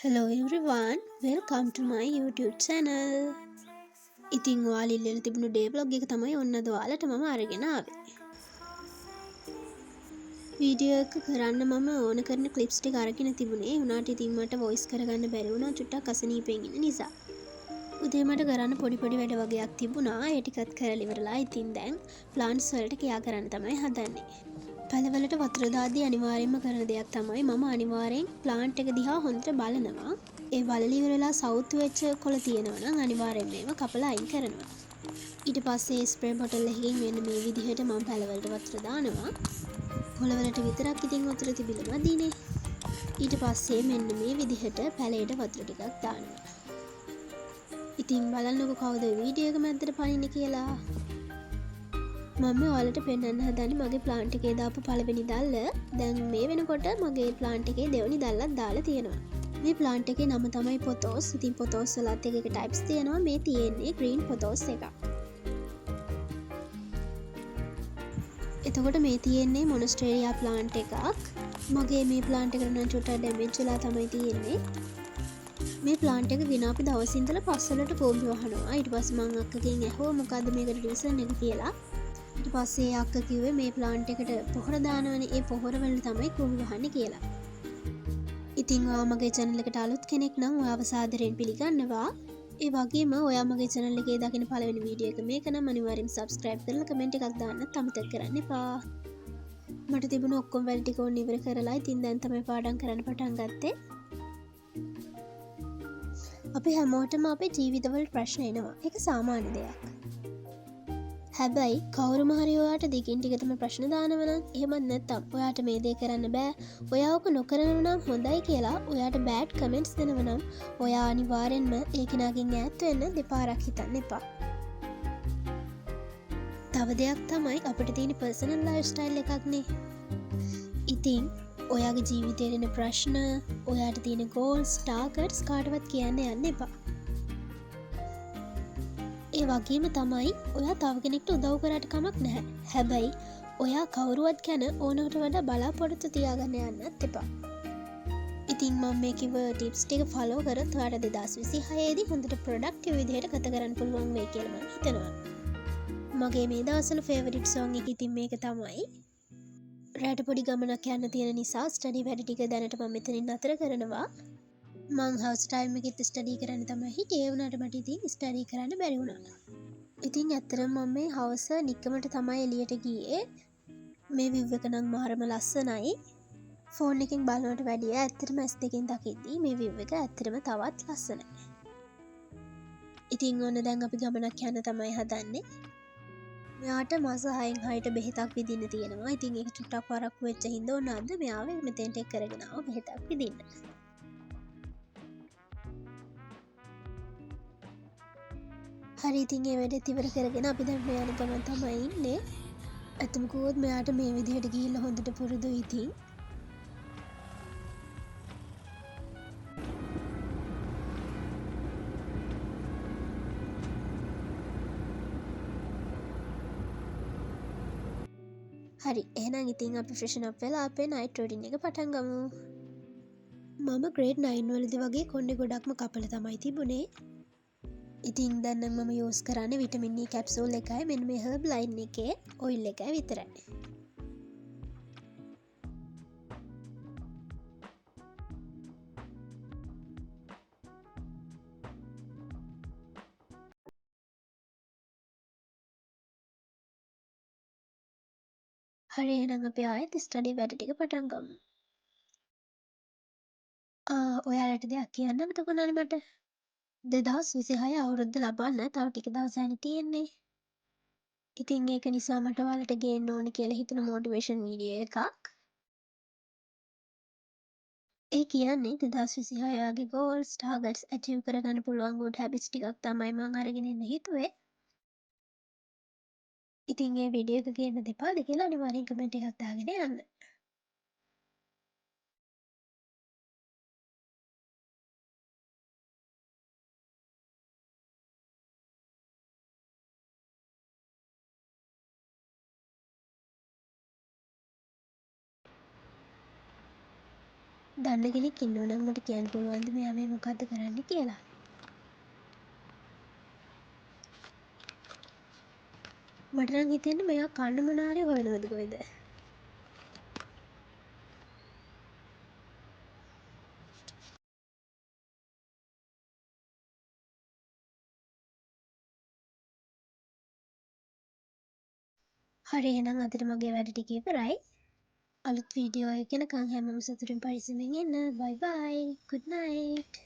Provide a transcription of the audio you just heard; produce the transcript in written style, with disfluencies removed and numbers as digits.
Hello everyone, welcome to my YouTube channel. ඉතින් ඔයාලා ඉල්ලලා තිබුණු ඩේ vlog එක තමයි ඔන්න අද ඔයාලට මම අරගෙන ආවේ. වීඩියෝ එක කරන්න මම ඕන කරන ක්ලිප්ස් ටික අරගෙන තිබුණේ. උනාට ඉතින් මට වොයිස් කරගන්න බැරි වුණා චුට්ටක් අසනීපෙන් ඉන්න නිසා. උදේ මට කරන්න පොඩි වැඩ වගේක් තිබුණා. ඒ ටිකත් කරලා ඉවරලා ඉතින් දැන් ප්ලාන්ට්ස් වලට කියා කරන්න තමයි හදන්නේ. පළවලට වතුර දාද්දී අනිවාර්යයෙන්ම කරන දෙයක් තමයි මම අනිවාර්යෙන් ප්ලාන්ට් එක දිහා හොඳට බලනවා. ඒ බලලා ඉවරලා සවුත් වෙච්ච කොළ තියෙනවා නම් අනිවාර්යෙන්ම ඒව කපලා අයින් කරනවා. ඊට පස්සේ ස්ප්‍රේ බොටල් එකකින් මෙන්න මේ විදිහට මම පළවලට වතුර දානවා. කොළවලට විතරක් ඉතින් වතුර තිබිලා මදිනේ. ඊට පස්සේ මෙන්න මේ විදිහට පැලයට වතුර ටිකක් දානවා. ඉතින් බලන්නකො කවුද වීඩියෝ එක මැද්දට පනින්නේ කියලා. මම ඔයාලට පෙන්වන්න හදන්නේ මගේ ප්ලාන්ට් එකේ දාපු පළවෙනි දැල්ල. දැන් මේ වෙනකොට මගේ ප්ලාන්ට් එකේ දෙවෙනි දැල්ලක් දාලා තියෙනවා. මේ ප්ලාන්ට් එකේ නම තමයි පොතෝස්. ඉතින් පොතෝස් වලත් එක ටයිප්ස් තියෙනවා. මේ තියෙන්නේ ග්‍රීන් පොතෝස් එකක්. එතකොට මේ තියෙන්නේ මොනස්ටේරියා ප්ලාන්ට් එකක්. මගේ මේ ප්ලාන්ට් එකට නම් චුට්ටක් ඩැමේජ් වෙලා තමයි තියෙන්නේ. මේ ප්ලාන්ට් එක ගෙනාපු දවසින් ඉඳලා පස්වලට කෝඹි වහනවා. ඊට පස්සේ මං අක්කගෙන් ඇහුවා මොකද්ද මේකට රීසන් එක කියලා. ඊට පස්සේ අක්ක කිව්වේ මේ ප්ලාන්ට් එකට පොහොර දානවනේ ඒ පොහොර වලින් තමයි කුඹි වහන්නේ කියලා. ඉතින් ඔයා මගේ channel එකට අලුත් කෙනෙක් නම් ඔයාව සාදරයෙන් පිළිගන්නවා. ඒ වගේම ඔයා මගේ channel එකේ දකින පළවෙනි වීඩියෝ එක මේක නම් අනිවාර්යෙන් subscribe කරලා comment එකක් දාන්නත් අමතක කරන්න එපා. මට තිබුණ ඔක්කොම වැඩ ටික ඕන ඉවර කරලා ඉතින් දැන් තමයි පාඩම් කරන්න පටන් ගත්තේ. අපි හැමෝටම අපේ ජීවිතවල ප්‍රශ්න එනවා. ඒක සාමාන්‍ය දෙයක්. හැබැයි කවුරුම හරි ඔයාට දිගින් දිගටම ප්‍රශ්න දානවා නම් එහෙමත් නැත්නම් ඔයාට මේ දේ කරන්න බෑ ඔයා ඔක නොකරනවා නම් හොඳයි කියලා ඔයාට බෑඩ් කමෙන්ට්ස් දෙනවා නම් ඔයා අනිවාර්යෙන්ම ඒ කෙනාගෙන් ඈත් වෙන්න දෙපාරක් හිතන්න එපා. තව දෙයක් තමයි අපිට තියෙන පර්සනල් ලයිෆ් ස්ටයිල් එකක්නේ. ඉතින් ඔයාගේ ජීවිතේ දෙන ප්‍රශ්න ඔයාට තියෙන ගෝල්ස් ටාගට්ස් කාටවත් කියන්න යන්න එපා. ඒ වගේම තමයි ඔයා තව කෙනෙක්ට උදව් කරාට කමක් නැහැ. හැබැයි ඔයා කවුරුවත් ගැන ඕනකට වඩා බලාපොරොත්තු තියාගන්න යන්නත් එපා. ඉතින් මම මේ කිව්ව ටිප්ස් ටික ෆලෝ කරොත් ඔයාට 2026 දී හොඳට ප්‍රොඩක්ටිව් විදිහට ගත කරන්න පුළුවන් වෙයි කියලා මම හිතනවා. මගේ මේ දවස්වල ෆේවරිට් සෝං එක ඉතින් මේක තමයි. රැට පොඩි ගමනක් යන්න තියෙන නිසා ස්ටඩි වැඩ ටික දැනට මම මෙතනින් නතර කරනවා. මං හවස් ටයිම් එකෙත් ස්ටඩි කරන්න තමයි හිටියේ. ඒ වුණාට මට ඉතින් ස්ටඩි කරන්න බැරි වුණා. ඉතින් ඇත්තටම මම මේ හවස නික්කමට තමයි එළියට ගියේ. මේ view එක නම් මාරම ලස්සනයි. ෆෝන් එකෙන් බලනවට වැඩිය ඇත්තටම S2 දකිද්දී මේ view එක ඇත්තටම තවත් ලස්සනයි. ඉතින් ඔන්න දැන් අපි ගමනක් යන්න තමයි හදන්නේ. මෙයාට මාස 6න් 6ට බෙහෙතක් විදින්න තියෙනවා. ඉතින් ඒක චුට්ටක් පරක්කු වෙච්ච හින්දා ඔන්න අද මෙයාව මෙතෙන්ට එක් කරගෙන ආවා බෙහෙතක් විදින්න. හරි ඉතින් ඒ වැඩේත් ඉවර කරගෙන අපි දැන් මේ යන ගමන් තමයි ඉන්නේ. අතමකුවොත් මෙයාට මේ විදිහට ගිහිල්ලා හොඳට පුරුදුයි ඉතින්. හරි එහෙනම් ඉතින් අපි ෆ්‍රෙෂන් අප් වෙලා අපේ නයිට් රූටින් එක පටන් ගමු. මම ග්‍රේඩ් 9 වලදී වගේ කොණ්ඩේ ගොඩක්ම කපලා තමයි තිබුණේ. ඉතින් දැන් නම් මම යූස් කරන්නේ විටමින් E කැප්සූල් එකයි මෙන්න මේ හර්බ් ලයින් එකේ ඔයිල් එකයි විතරයි. හරි එහෙනම් අපි ආයෙත් ස්ටඩි වැඩ ටික පටන් ගමු. ඔයාලට දෙයක් කියන්න මතකුණානේ මට. 2026 අවුරුද්ද ලබන්න තව ටික දවසයිනේ තියෙන්නේ. ඉතින් ඒක නිසා මට ඔයාලට ගේන්න ඕනේ කියලා හිතන මොටිවේෂන් වීඩියෝ එකක්. ඒ කියන්නේ 2026 යාගේ ගෝල්ස් ටාගට්ස් ඇචීව් කරගන්න පුළුවන් ගුඩ් හැබිට්ස් ටිකක් තමයි මම අරගෙන ඉන්න හිතුවේ. ඉතින් ඒ වීඩියෝ එක ගේන්න දෙපාද කියලා අනිවාර්යෙන් කමෙන්ට් එකක් දාගෙන යන්න. දන්න කෙනෙක් ඉන්නව නම් මට කියන්න පුළුවන්ද මෙයා මේ මොකද්ද කරන්නේ කියලා? මට නම් හිතෙන්නේ මෙයා කන්න මොනවා හරි හොයනවද කොහෙද? හරි එහෙනම් අදට මගේ වැඩ ටික ඉවරයි. අලුත් වීඩියෝ එකක එනකන් හැමෝම සතුටින් පරිස්සමෙන් ඉන්න. බයි බයි. good night.